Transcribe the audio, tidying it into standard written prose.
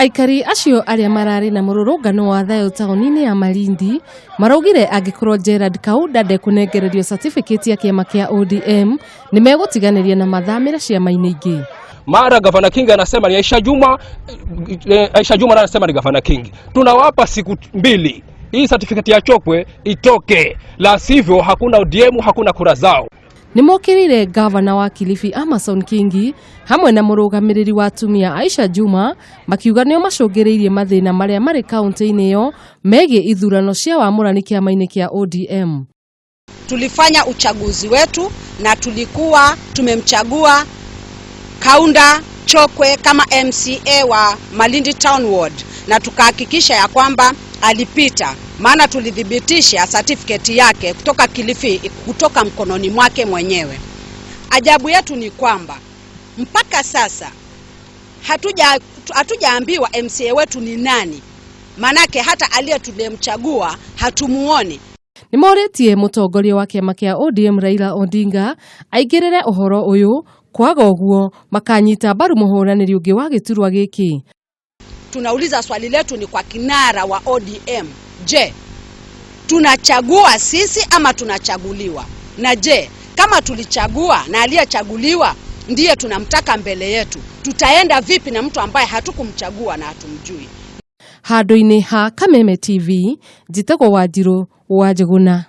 Aikari acio aria marari na mururungano wa thayu tauni-ini ya Malindi maraugire angikorwo Jared Kaunda ndekunengererio certificate ya kiama kia ODM nimegutiganiria na mathamira ciama-ini ingi. Mara Gavana King anasema ni Aisha Juma anasema ni Gavana King. Tunawapa siku 2. Hii certificate ya chokwe itoke, la sivyo hakuna ODM, hakuna kura zao. Nimokirire Gavana wa Kilifi Amason Kingi hamwe na murugamiriri wa atumia Aisha Juma makiuga nio macungiriirie mathina maria mari kaunti-ini yo megie ithurano cia wamurani kiama-ini kia ODM. Tulifanya uchaguzi wetu na tulikuwa tumemchagua Kaunda Chokwe kama MCA wa Malindi Town Ward na tukahakikisha ya kwamba alipita, maana tulidhibitisha certificate yake kutoka Kilifi kutoka mkononi mwake mwenyewe. Ajabu yetu ni kwamba mpaka sasa hatujaambiwa MCA wetu ni nani, manake hata aliyetulemchagua hatumuoni. Nimoritie mutongoria wa kiama kia ODM Raila Odinga aigirire uhoro uyu, kwaga uguo makanyita mbaru muhuraniri ungi wa giturwa giki. Tunauliza swali letu ni kwa kinara wa ODM. Je, tunachagua sisi ama tunachaguliwa? Na je, kama tulichagua na aliyechaguliwa ndiye tunamtaka mbele yetu, tutaenda vipi na mtu ambaye hatukumchagua na hatumjui? Handu-ini ha Kameme TV, njitagwo Wanjiru wa Njuguna.